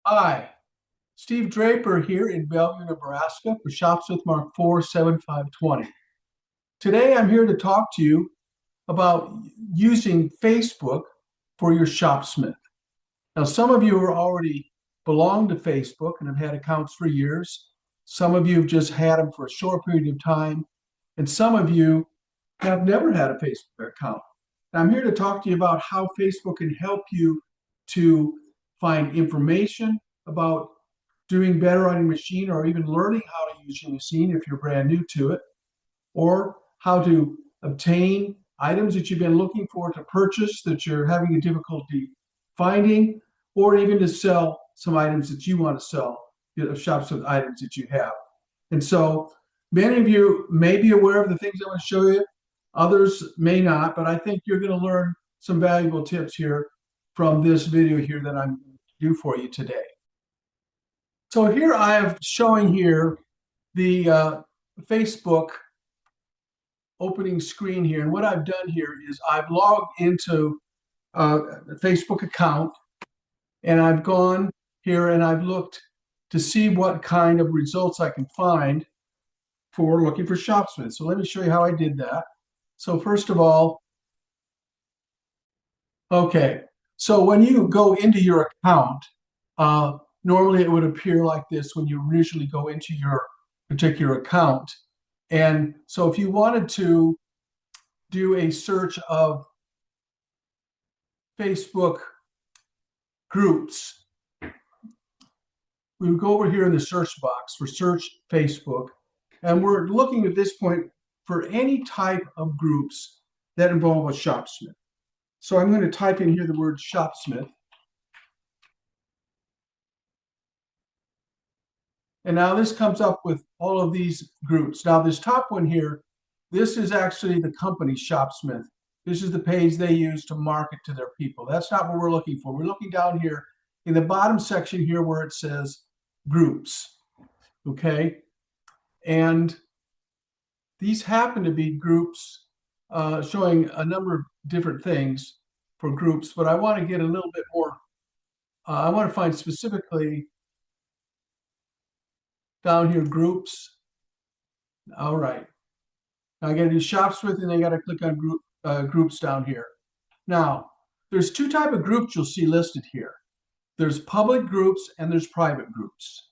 Hi, Steve Draper here in Bellevue, Nebraska for Shopsmith Mark 47520. Today I'm here to talk to you about using Facebook for your Shopsmith. Now, some of you are already belong to Facebook and have had accounts for years. Some of you have just had them for a short period of time, and some of you have never had a Facebook account. And I'm here to talk to you about how Facebook can help you to find information about doing better on your machine, or even learning how to use your machine if you're brand new to it, or how to obtain items that you've been looking for to purchase that you're having a difficulty finding, or even to sell some items that you want to sell, shops with items that you have. And so many of you may be aware of the things I want to show you. Others may not, but I think you're going to learn some valuable tips here from this video here that I'm going to do for you today. So here I am showing here the Facebook opening screen here. And what I've done here is I've logged into a Facebook account, and I've gone here and I've looked to see what kind of results I can find for looking for Shopsmith. So let me show you how I did that. So first of all, okay, so when you go into your account, normally it would appear like this when you initially go into your particular account. And so if you wanted to do a search of Facebook groups, we would go over here in the search box for search Facebook, and we're looking at this point for any type of groups that involve a Shopsmith. So I'm going to type in here the word Shopsmith. And now this comes up with all of these groups. Now this top one here, this is actually the company Shopsmith. This is the page they use to market to their people. That's not what we're looking for. We're looking down here in the bottom section here where it says groups, okay? And these happen to be groups showing a number of different things for groups, but I want to get a little bit more, I want to find specifically down here groups. All right. Now I got to do Shopsmith, and I got to click on groups down here. Now, there's two types of groups you'll see listed here. There's public groups and there's private groups.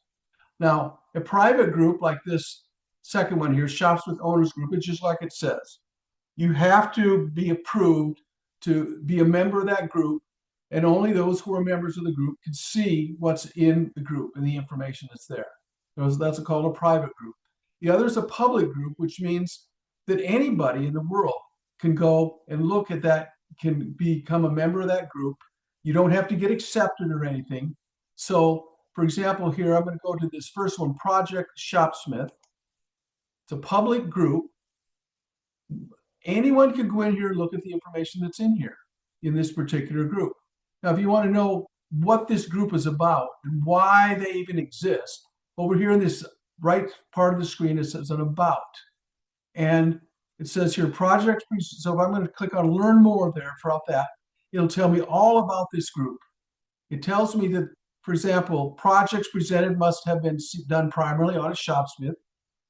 Now, a private group like this second one here, Shopsmith Owners Group, is just like it says. You have to be approved to be a member of that group, and only those who are members of the group can see what's in the group and the information that's there. That's called a private group. The other is a public group, which means that anybody in the world can go and look at that, can become a member of that group. You don't have to get accepted or anything. So, for example, here I'm going to go to this first one, Project Shopsmith. It's a public group. Anyone can go in here and look at the information that's in here in this particular group. Now, if you want to know what this group is about and why they even exist, over here in this right part of the screen, it says an about. And it says here project. So if I'm going to click on learn more there for that, it'll tell me all about this group. It tells me that, for example, projects presented must have been done primarily on a Shopsmith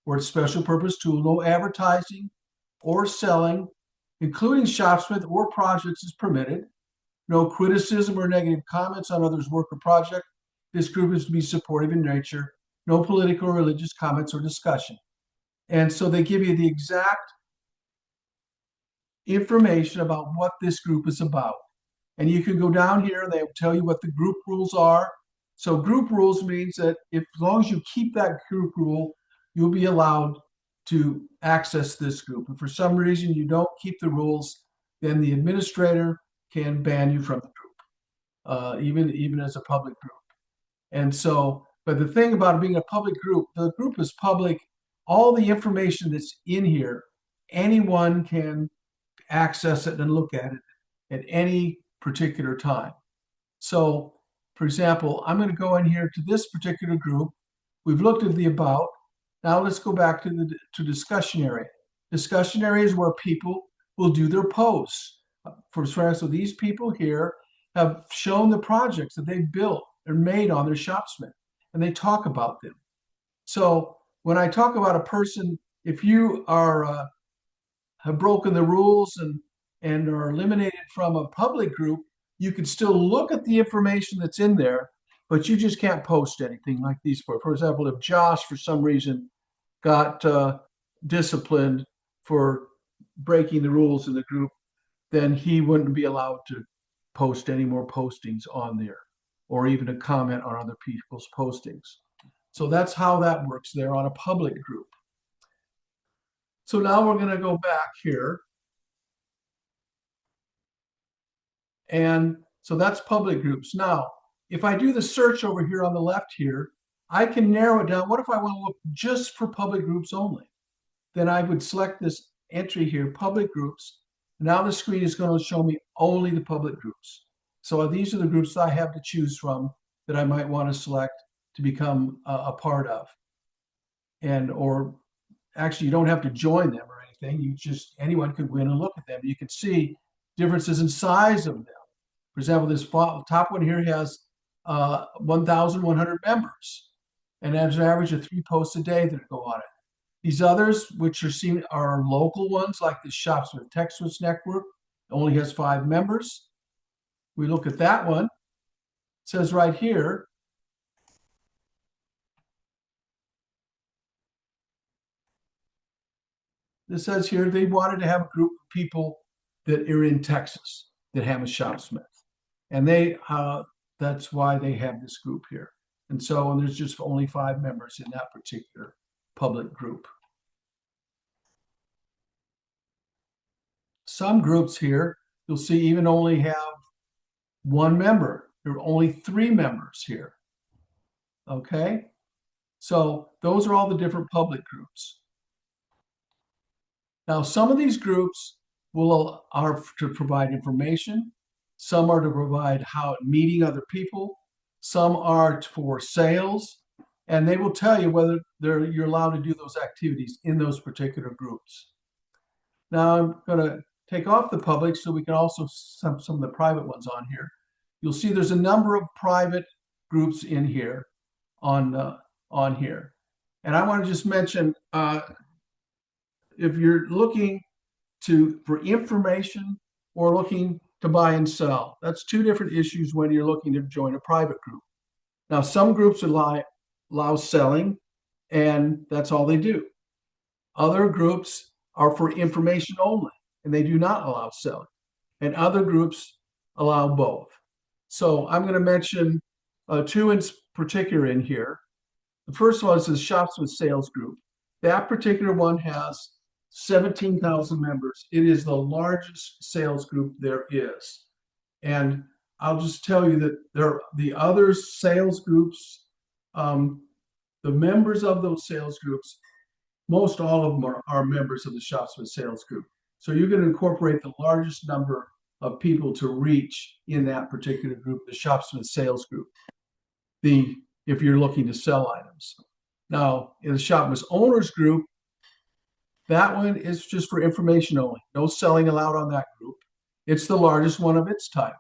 or its special purpose tool. No advertising or selling, including Shopsmith or projects, is permitted. No criticism or negative comments on others' work or project. This group is to be supportive in nature. No political or religious comments or discussion. And so they give you the exact information about what this group is about. And you can go down here, they will tell you what the group rules are. So group rules means that as long as you keep that group rule, you'll be allowed to access this group. If for some reason you don't keep the rules, then the administrator can ban you from the group, even as a public group. And so, but the thing about being a public group, the group is public. All the information that's in here, anyone can access it and look at it at any particular time. So, for example, I'm going to go in here to this particular group. We've looked at the about. Now let's go back to the discussion area. Discussion area is where people will do their posts. For example, so these people here have shown the projects that they've built are made on their Shopsmith, and they talk about them. So when I talk about a person, if you are have broken the rules and are eliminated from a public group, you can still look at the information that's in there, but you just can't post anything like these. For example, if Josh, for some reason, got disciplined for breaking the rules in the group, then he wouldn't be allowed to post any more postings on there or even to comment on other people's postings. So that's how that works there on a public group. So now we're going to go back here. And so that's public groups. Now, if I do the search over here on the left here, I can narrow it down. What if I want to look just for public groups only? Then I would select this entry here, public groups. Now the screen is going to show me only the public groups. So these are the groups that I have to choose from that I might want to select to become a part of. And or actually, you don't have to join them or anything. You just, anyone could go in and look at them. You can see differences in size of them. For example, this top one here has 1,100 members, and there's an average of 3 posts a day that go on it. These others, which are seen, are local ones, like the Shopsmith Texas Network, only has 5 members. We look at that one. It says right here, it says here they wanted to have a group of people that are in Texas that have a Shopsmith. And they that's why they have this group here. And so and there's just only 5 members in that particular public group. Some groups here, you'll see even only have 1 member. There are only 3 members here. Okay? So those are all the different public groups. Now, some of these groups are to provide information. Some are to provide meeting other people. Some are for sales, and they will tell you whether you're allowed to do those activities in those particular groups. Now I'm going to take off the public so we can also some of the private ones on here. You'll see there's a number of private groups in here on here, and I want to just mention if you're looking for information or looking to buy and sell. That's 2 different issues when you're looking to join a private group. Now, some groups allow selling, and that's all they do. Other groups are for information only, and they do not allow selling. And other groups allow both. So I'm going to mention 2 in particular in here. The first one is the Shopsmith Sales Group. That particular one has 17,000 members. It is the largest sales group there is. And I'll just tell you that the other sales groups, the members of those sales groups, most all of them are members of the Shopsmith Sales Group. So you're going to incorporate the largest number of people to reach in that particular group, the Shopsmith Sales Group, if you're looking to sell items. Now, in the Shopsmith Owners Group, that one is just for information only. No selling allowed on that group. It's the largest one of its type.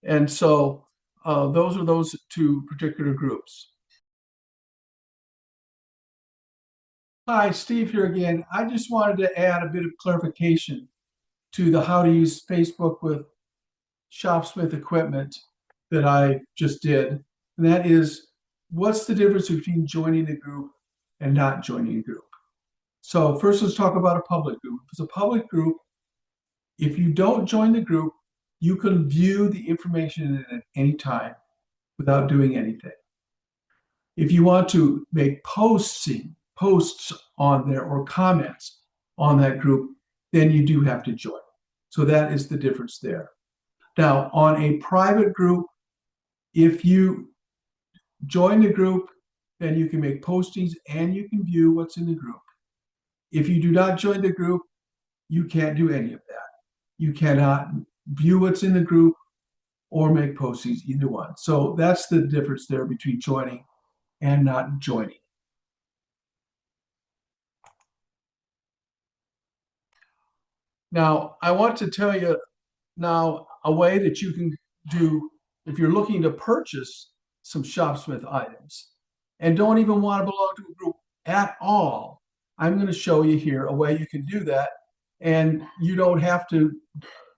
And so those are those 2 particular groups. Hi, Steve here again. I just wanted to add a bit of clarification to the how to use Facebook with Shopsmith equipment that I just did. And that is, what's the difference between joining a group and not joining a group? So first, let's talk about a public group. If it's a public group, if you don't join the group, you can view the information in it at any time without doing anything. If you want to make posts on there or comments on that group, then you do have to join. So that is the difference there. Now, on a private group, if you join the group, then you can make postings and you can view what's in the group. If you do not join the group, you can't do any of that. You cannot view what's in the group or make postings, either one. So that's the difference there between joining and not joining. Now, I want to tell you now a way that you can do if you're looking to purchase some Shopsmith items and don't even want to belong to a group at all, I'm going to show you here a way you can do that. And you don't have to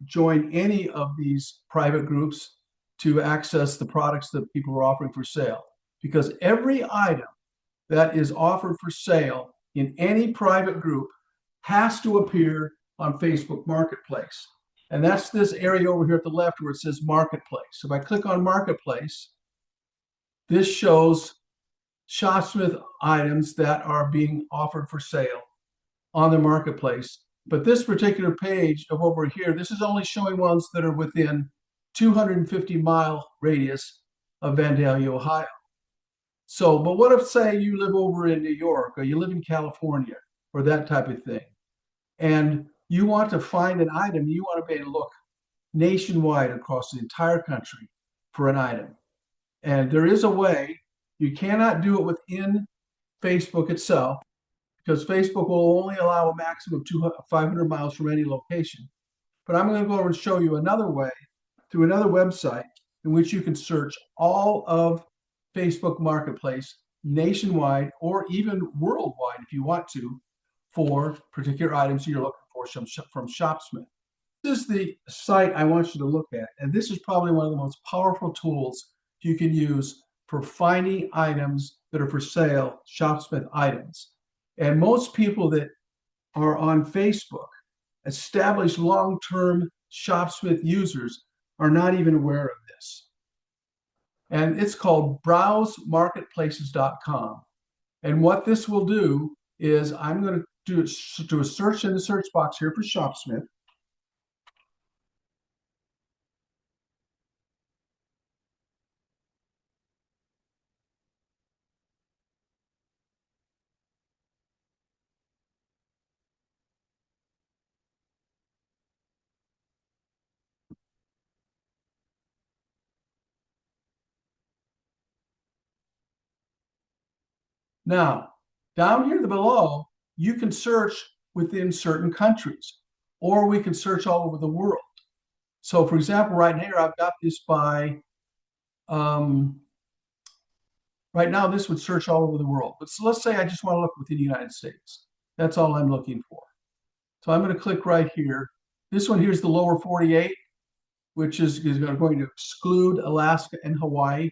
join any of these private groups to access the products that people are offering for sale. Because every item that is offered for sale in any private group has to appear on Facebook Marketplace. And that's this area over here at the left where it says Marketplace. If I click on Marketplace, this shows Shopsmith items that are being offered for sale on the Marketplace. But this particular page of over here, this is only showing ones that are within 250-mile radius of Vandalia, Ohio. So, but what if, say, you live over in New York or you live in California or that type of thing, and you want to find an item, you want to be able to look nationwide across the entire country for an item. And there is a way. You cannot do it within Facebook itself because Facebook will only allow a maximum of 500 miles from any location. But I'm going to go over and show you another way through another website in which you can search all of Facebook Marketplace nationwide or even worldwide if you want to for particular items you're looking for from Shopsmith. This is the site I want you to look at, and this is probably one of the most powerful tools you can use for finding items that are for sale, Shopsmith items. And most people that are on Facebook, established long-term Shopsmith users, are not even aware of this. And it's called browsemarketplaces.com. And what this will do is I'm going to do a search in the search box here for Shopsmith. Now, down here below, you can search within certain countries, or we can search all over the world. So, for example, right here, I've got this by, right now, this would search all over the world. But so let's say I just want to look within the United States. That's all I'm looking for. So I'm going to click right here. This one here is the lower 48, which is going to exclude Alaska and Hawaii.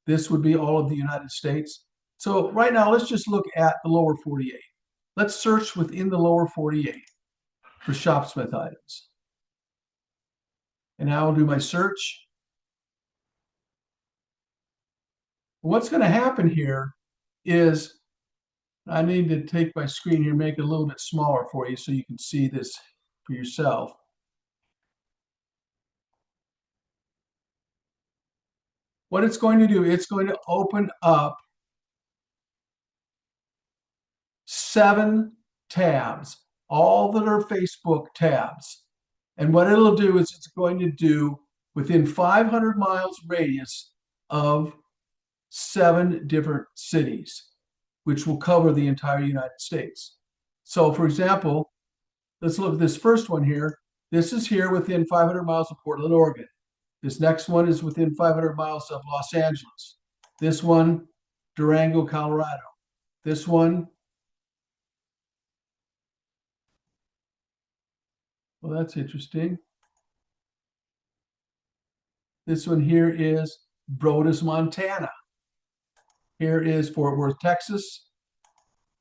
This would be all of the United States. So right now, let's just look at the lower 48. Let's search within the lower 48 for Shopsmith items. And now I'll do my search. What's going to happen here is I need to take my screen here, make it a little bit smaller for you so you can see this for yourself. What it's going to do, it's going to open up 7 tabs, all that are Facebook tabs. And what it'll do is it's going to do within 500 miles radius of 7 different cities, which will cover the entire United States. So for example, let's look at this first one here. This is here within 500 miles of Portland, Oregon. This next one is within 500 miles of Los Angeles. This one, Durango, Colorado. This one, well, that's interesting. This one here is Brodus, Montana. Here is Fort Worth, Texas.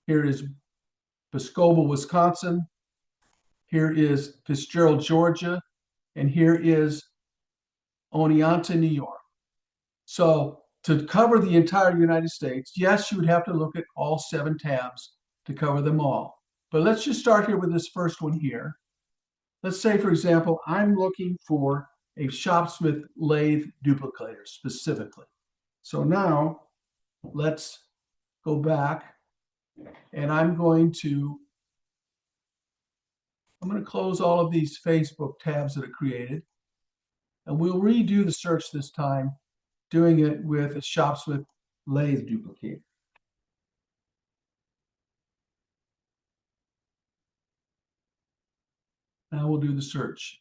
Here is Piscobel, Wisconsin. Here is Fitzgerald, Georgia. And here is Oneonta, New York. So to cover the entire United States, yes, you would have to look at all 7 tabs to cover them all. But let's just start here with this first one here. Let's say, for example, I'm looking for a Shopsmith lathe duplicator specifically. So now let's go back and I'm going to close all of these Facebook tabs that are created. And we'll redo the search this time, doing it with a Shopsmith lathe duplicator. Now we'll do the search.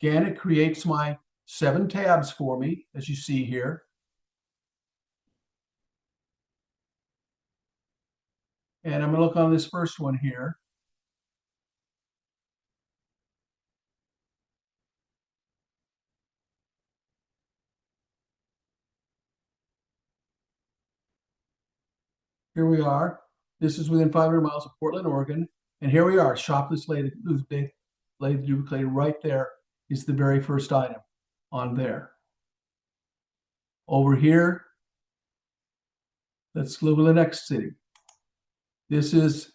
Again, it creates my 7 tabs for me, as you see here. And I'm going to look on this first one here. Here we are. This is within 500 miles of Portland, Oregon. And here we are, shopless lathe duplicator right there is the very first item on there. Over here, let's look at the next city. This is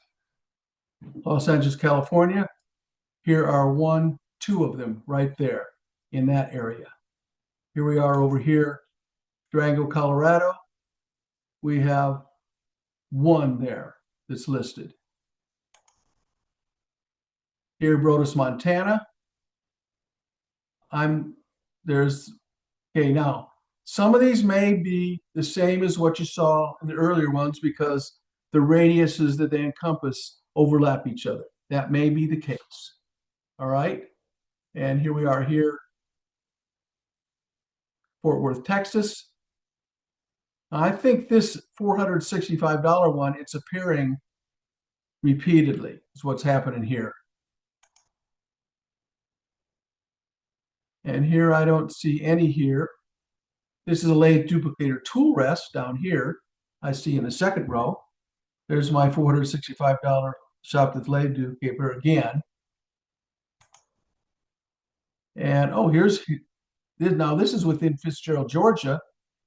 Los Angeles, California. Here are two of them right there in that area. Here we are over here, Durango, Colorado. We have one there that's listed. Here, Brodus, Montana. Okay, now, some of these may be the same as what you saw in the earlier ones because the radiuses that they encompass overlap each other. That may be the case. All right. And here we are here, Fort Worth, Texas. I think this $465 one, it's appearing repeatedly is what's happening here. And here I don't see any here. This is a lathe duplicator tool rest down here. I see in the second row. There's my $465 Shopsmith lathe duplicator again. And oh, now this is within Fitzgerald, Georgia.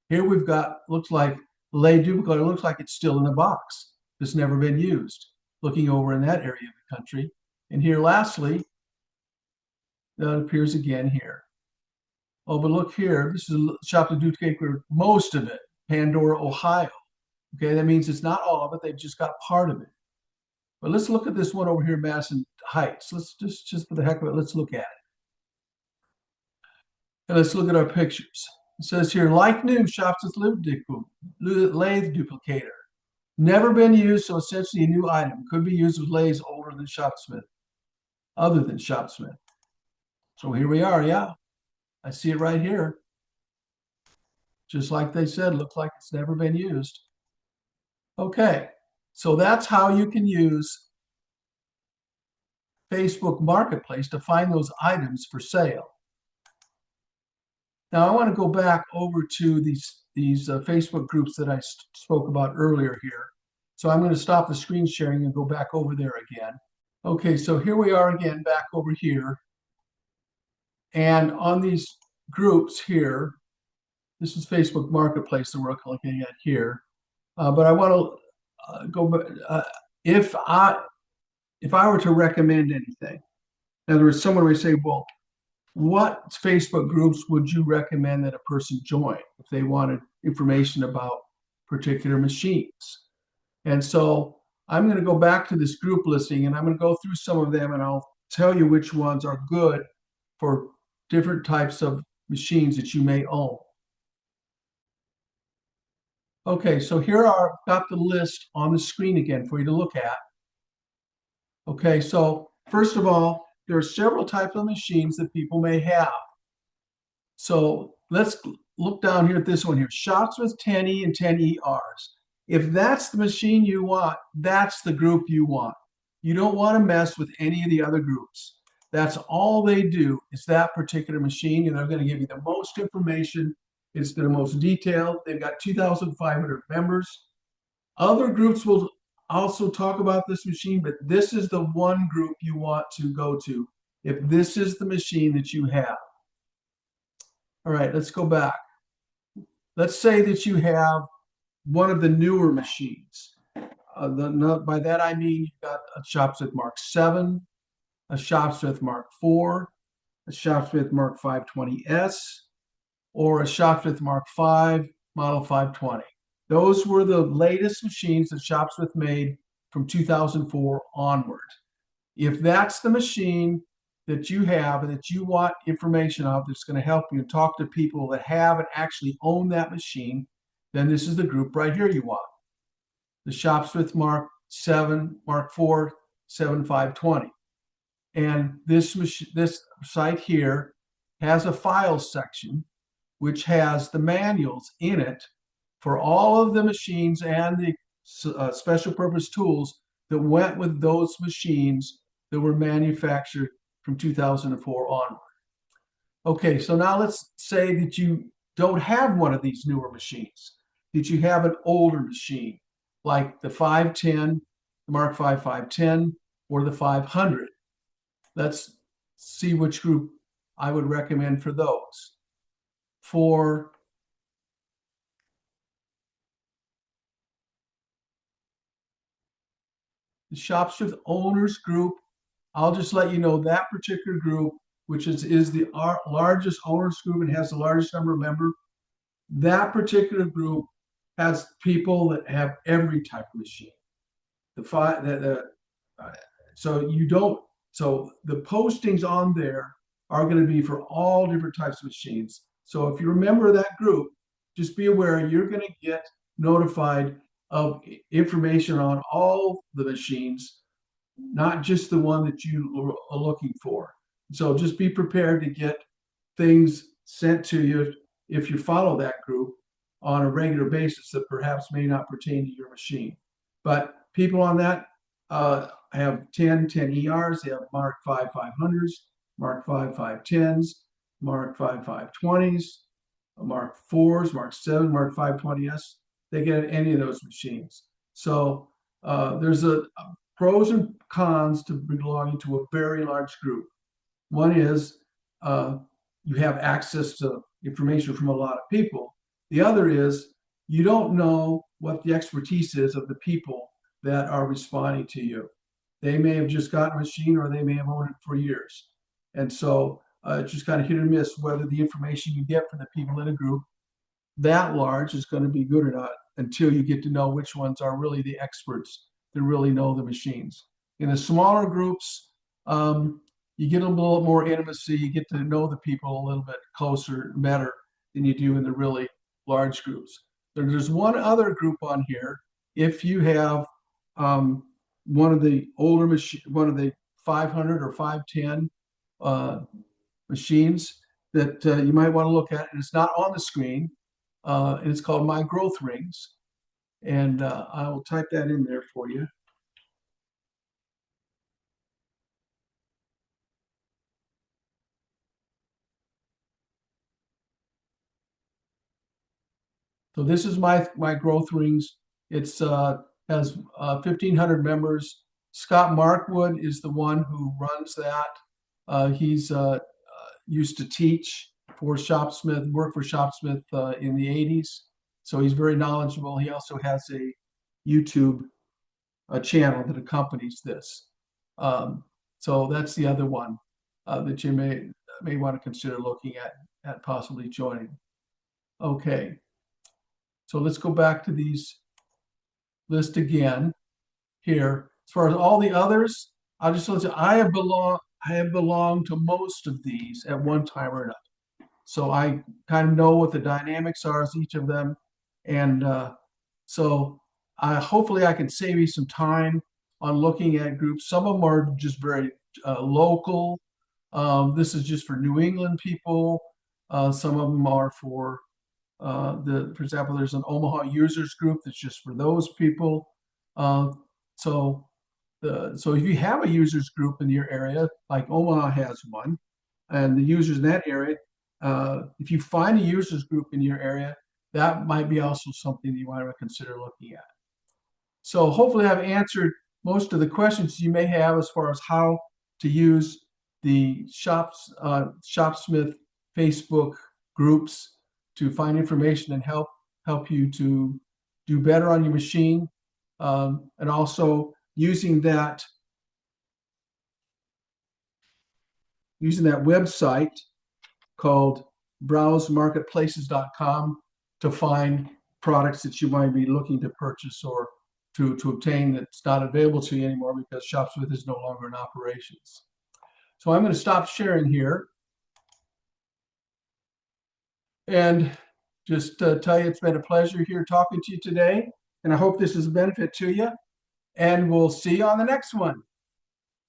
Here we've got, looks like lathe duplicator, looks like it's still in the box. It's never been used. Looking over in that area of the country. And here lastly, that appears again here. Oh, but look here, this is a Shopsmith duplicator, most of it, Pandora, Ohio. Okay, that means it's not all of it, they've just got part of it. But let's look at this one over here, Madison Heights. Let's just for the heck of it, let's look at it. And let's look at our pictures. It says here, like new, Shopsmith lathe duplicator. Never been used, so essentially a new item. Could be used with lathes older than Shopsmith, other than Shopsmith. So here we are, yeah. I see it right here. Just like they said, looks like it's never been used. Okay, so that's how you can use Facebook Marketplace to find those items for sale. Now I want to go back over to these Facebook groups that I spoke about earlier here. So I'm going to stop the screen sharing and go back over there again. Okay, so here we are again, back over here. And on these groups here, this is Facebook Marketplace that we're looking at here. But I want to go back. If I were to recommend anything, in other words, someone would say, well, what Facebook groups would you recommend that a person join if they wanted information about particular machines? And so I'm going to go back to this group listing and I'm going to go through some of them and I'll tell you which ones are good for different types of machines that you may own. Okay, so here I've got the list on the screen again for you to look at. Okay, so first of all, there are several types of machines that people may have. So let's look down here at this one here, Shopsmith 10E and 10ERs. If that's the machine you want, that's the group you want. You don't want to mess with any of the other groups. That's all they do is that particular machine, and they're going to give you the most information. It's the most detailed. They've got 2,500 members. Other groups will also talk about this machine, but this is the one group you want to go to if this is the machine that you have. All right, let's go back. Let's say that you have one of the newer machines. By that I mean you've got a Shopsmith Mark 7, a Shopsmith Mark 4, a Shopsmith Mark 520S, or a Shopsmith Mark 5, Model 520. Those were the latest machines that Shopsmith made from 2004 onward. If that's the machine that you have and that you want information of that's going to help you talk to people that have and actually own that machine, then this is the group right here you want. The Shopsmith Mark 7, Mark 4, 7520. And this site here has a files section which has the manuals in it for all of the machines and the special purpose tools that went with those machines that were manufactured from 2004 on. Okay, so now let's say that you don't have one of these newer machines, that you have an older machine, like the 510, the Mark V 510, or the 500. Let's see which group I would recommend for those. For the Shopsmith Owners Group, I'll just let you know that particular group, which is the largest owners group and has the largest number of members, that particular group has people that have every type of machine. Uh, so you don't. So the postings on there are going to be for all different types of machines. So if you remember that group, just be aware you're going to get notified of information on all the machines, not just the one that you are looking for. So just be prepared to get things sent to you if you follow that group on a regular basis that perhaps may not pertain to your machine. But people on that have 10ERs, they have Mark V 500s, Mark V 510s, Mark V 520s, Mark IVs, Mark 7, Mark 520s. They get any of those machines. So there's a pros and cons to belonging to a very large group. One is you have access to information from a lot of people. The other is you don't know what the expertise is of the people that are responding to you. They may have just gotten a machine or they may have owned it for years. And so it's just kind of hit or miss whether the information you get from the people in a group that large is going to be good or not until you get to know which ones are really the experts that really know the machines. In the smaller groups, you get a little more intimacy, you get to know the people a little bit closer, better than you do in the really large groups. There's one other group on here. If you have one of the older machine, one of the 500 or 510 machines that you might want to look at, and it's not on the screen, and it's called My Growth Rings. And I will type that in there for you. So this is my growth rings. It's has 1,500 members. Scott Markwood is the one who runs that. He's used to teach for Shopsmith, work for Shopsmith in the 80s. So he's very knowledgeable. He also has a YouTube channel that accompanies this. So that's the other one that you may want to consider looking at possibly joining. Okay. So let's go back to these list again here. As far as all the others, I'll just let you, I have belonged to most of these at one time or another. So I kind of know what the dynamics are as each of them. And so hopefully I can save you some time on looking at groups. Some of them are just very local. This is just for New England people. Some of them are for for example, there's an Omaha users group that's just for those people. So if you have a users group in your area, like Omaha has one, and the users in that area, if you find a users group in your area, that might be also something that you want to consider looking at. So hopefully I've answered most of the questions you may have as far as how to use the Shopsmith Facebook groups to find information and help you to do better on your machine, and also using that website called browsemarketplaces.com to find products that you might be looking to purchase or to obtain that's not available to you anymore because Shopsmith is no longer in operations. So I'm going to stop sharing here and just tell you it's been a pleasure here talking to you today, and I hope this is a benefit to you, and we'll see you on the next one.